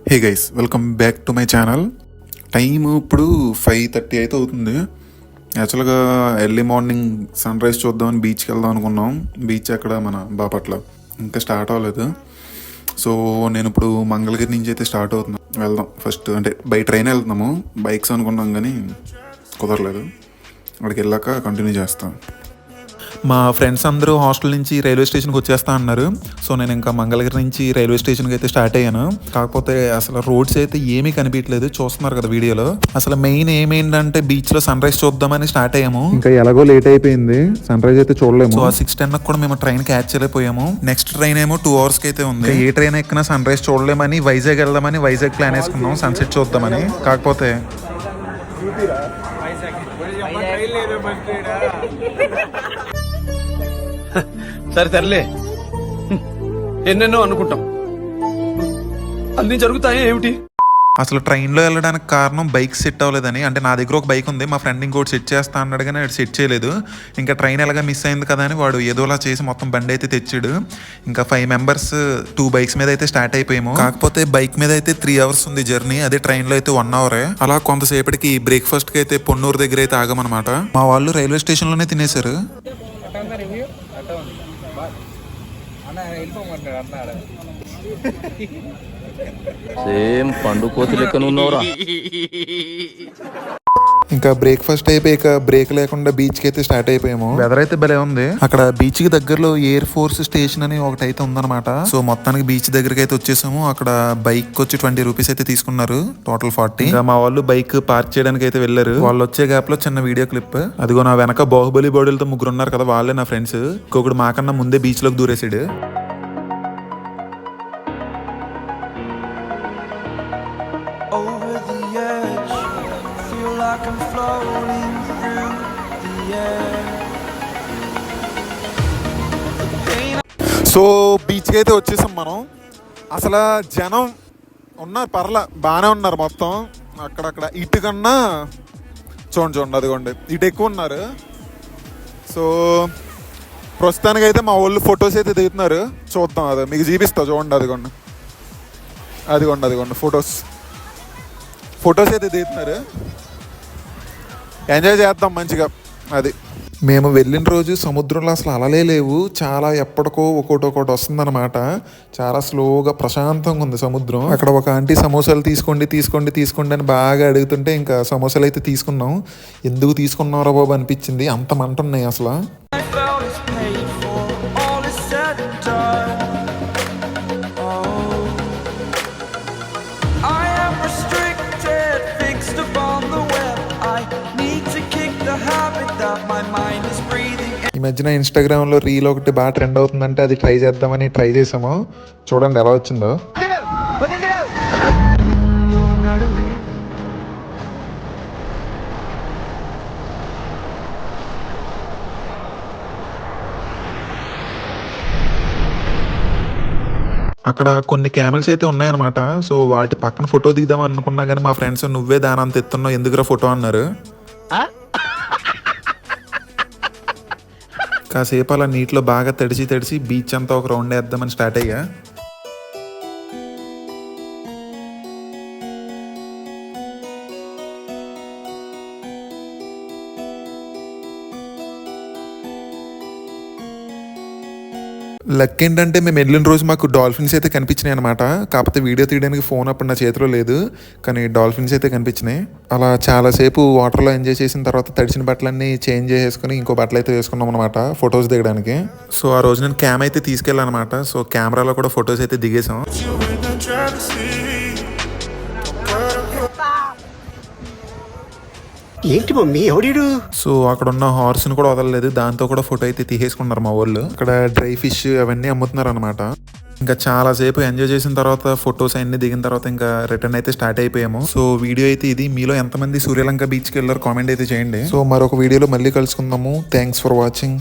Hey guys, welcome back to my channel. Time ఇప్పుడు 5:30 అయితే అవుతుంది. యాక్చువల్గా ఎర్లీ మార్నింగ్ సన్ రైజ్ చూద్దామని బీచ్కి వెళ్దాం అనుకున్నాం. బీచ్ అక్కడ మన బాపట్ల ఇంకా స్టార్ట్ అవ్వలేదు. సో నేను ఇప్పుడు మంగళగిరి నుంచి అయితే స్టార్ట్ అవుతున్నాం. వెళ్దాం ఫస్ట్, అంటే బై ట్రైన్ వెళ్తున్నాము. బైక్స్ అనుకున్నాం కానీ కుదరలేదు. అక్కడికి వెళ్ళాక కంటిన్యూ చేస్తాం. మా ఫ్రెండ్స్ అందరూ హాస్టల్ నుంచి రైల్వే స్టేషన్కి వచ్చేస్తా అన్నారు. సో నేను ఇంకా మంగళగిరి నుంచి రైల్వే స్టేషన్కి అయితే స్టార్ట్ అయ్యాను. కాకపోతే అసలు రోడ్స్ అయితే ఏమీ కనిపించలేదు, చూస్తున్నారు కదా వీడియోలో. అసలు మెయిన్ ఏమేంటంటే బీచ్లో సన్ రైజ్ చూద్దామని స్టార్ట్ అయ్యాము. ఇంకా ఎలాగో లేట్ అయిపోయింది, సన్ రైజ్ అయితే చూడలేము. సో 6:10 కూడా మేము ట్రైన్ క్యాచ్ చేయలేకపోయాము. నెక్స్ట్ ట్రైన్ ఏమో 2 hours అయితే ఉంది. ఏ ట్రైన్ ఎక్కినా సన్ రైజ్ చూడలేమని వైజాగ్ వెళ్దామని వైజాగ్ ప్లాన్ వేసుకున్నాం, సన్సెట్ చూద్దామని. కాకపోతే సరే సర్లే, ఎన్నెన్నో అనుకుంటాం, అన్ని జరుగుతాయి ఏమిటి? అసలు ట్రైన్లో వెళ్ళడానికి కారణం బైక్ సెట్ అవ్వలేదని. అంటే నా దగ్గర ఒక బైక్ ఉంది, మా ఫ్రెండ్ ఇంకోటి సెట్ చేస్తా అన్నాడు కానీ అది సెట్ చేయలేదు. ఇంకా ట్రైన్ ఎలాగా మిస్ అయింది కదా అని వాడు ఏదోలా చేసి మొత్తం బండి అయితే తెచ్చాడు. ఇంకా 5 members 2 bikes మీద అయితే స్టార్ట్ అయిపోయాము. కాకపోతే బైక్ మీద అయితే 3 hours ఉంది జర్నీ, అదే ట్రైన్లో అయితే 1 hour. అలా కొంతసేపటికి బ్రేక్ఫాస్ట్కి అయితే పొన్నూరు దగ్గర అయితే ఆగామన్నమాట. మా వాళ్ళు రైల్వే స్టేషన్లోనే తినేశారు. సేమ్ పండు కోతి లెక్కన ఉన్నావురా. ఇంకా బ్రేక్ఫాస్ట్ అయిపోయాక బ్రేక్ లేకుండా బీచ్ కి అయితే స్టార్ట్ అయిపోయాము. వెదర్ అయితే భలే ఉంది. అక్కడ బీచ్ కి దగ్గరలో ఎయిర్ ఫోర్స్ స్టేషన్ అని ఒకటి అయితే ఉందన్నమాట. సో మొత్తానికి బీచ్ దగ్గరికి అయితే వచ్చేసాము. అక్కడ బైక్ వచ్చి 20 rupees అయితే తీసుకున్నారు, టోటల్ 40. ఇంకా మా వాళ్ళు బైక్ పార్క్ చేయడానికి అయితే వెళ్ళారు. వాళ్ళు వచ్చే గ్యాప్ లో చిన్న వీడియో క్లిప్. అదిగో నా వెనక బాహుబలి బాడీలతో 3 ఉన్నారు కదా, వాళ్ళే నా ఫ్రెండ్స్. ఇంకొకటి మాకన్నా ముందే బీచ్ లోకి దూరేసాడు. సో బీచ్కి అయితే వచ్చేసాం మనం. అసలు జనం ఉన్నారు, బాగానే ఉన్నారు మొత్తం. అక్కడక్కడ ఇటు కన్నా చూడండి అదిగోండి, ఇటు ఎక్కువ ఉన్నారు. సో ప్రస్తుతానికి అయితే మా వాళ్ళు ఫొటోస్ అయితే దిగుతున్నారు. చూద్దాం, అదే మీకు చూపిస్తా చూడండి. అదిగోండి ఫొటోస్ అయితే దిగుతున్నారు. ఎంజాయ్ చేద్దాం మంచిగా. అది మేము వెళ్ళిన రోజు సముద్రంలో అసలు అలలే లేవు, చాలా ఎప్పటికో ఒకటి వస్తుందన్నమాట. చాలా స్లోగా ప్రశాంతంగా ఉంది సముద్రం. అక్కడ ఒక ఆంటీ సమోసాలు తీసుకోండి అని బాగా అడుగుతుంటే ఇంకా సమోసాలు అయితే తీసుకున్నాం. ఎందుకు తీసుకున్నారో బాబు అనిపించింది, అంత మంట ఉన్నాయి అసలు. ఈ మధ్యన ఇన్స్టాగ్రామ్లో రీల్ ఒకటి బాగా ట్రెండ్ అవుతుందంటే అది ట్రై చేద్దామని ట్రై చేసాము. చూడండి ఎలా వచ్చిందో. అక్కడ కొన్ని క్యామెల్స్ అయితే ఉన్నాయన్నమాట. సో వాటి పక్కన ఫోటో దిగుదాం అనుకున్నా కానీ మా ఫ్రెండ్స్ నువ్వే దానంత ఎత్తున్నావు ఎందుకురా ఫోటో అన్నారు. కాసేపు అలా నీటిలో బాగా తడిసి బీచ్ అంతా ఒక రౌండ్ వేద్దామని స్టార్ట్ అయ్యా. లక్ ఏంటంటే మేము వెళ్ళిన రోజు మాకు డాల్ఫిన్స్ అయితే కనిపించినాయి అనమాట. కాకపోతే వీడియో తీయడానికి ఫోన్ అప్పుడు నా చేతిలో లేదు, కానీ డాల్ఫిన్స్ అయితే కనిపించినాయి. అలా చాలాసేపు వాటర్లో ఎంజాయ్ చేసిన తర్వాత తడిసిన బట్టలన్నీ చేంజ్ చేసేసుకుని ఇంకో బట్టలు అయితే వేసుకున్నాం అనమాట ఫొటోస్ దిగడానికి. సో ఆ రోజు నేను క్యామ్ అయితే తీసుకెళ్ళాను అనమాట. సో కెమెరాలో కూడా ఫొటోస్ అయితే దిగేసాం. ఏంటి మమ్మీ ఎవడీడు? సో అక్కడ ఉన్న హార్స్ని కూడా వదలలేదు, దాంతో కూడా ఫోటో అయితే తీసేసుకున్నారు మా వాళ్ళు. అక్కడ డ్రై ఫిష్ అవన్నీ అమ్ముతున్నారు అనమాట. ఇంకా చాలాసేపు ఎంజాయ్ చేసిన తర్వాత ఫొటోస్ అన్ని దిగిన తర్వాత ఇంకా రిటర్న్ అయితే స్టార్ట్ అయిపోయాము. సో వీడియో అయితే ఇది. మీలో ఎంతమంది సూర్యలంక బీచ్కి వెళ్ళారు కామెంట్ అయితే చేయండి. సో మరొక వీడియోలో మళ్ళీ కలుసుకుందాము. Thanks for watching.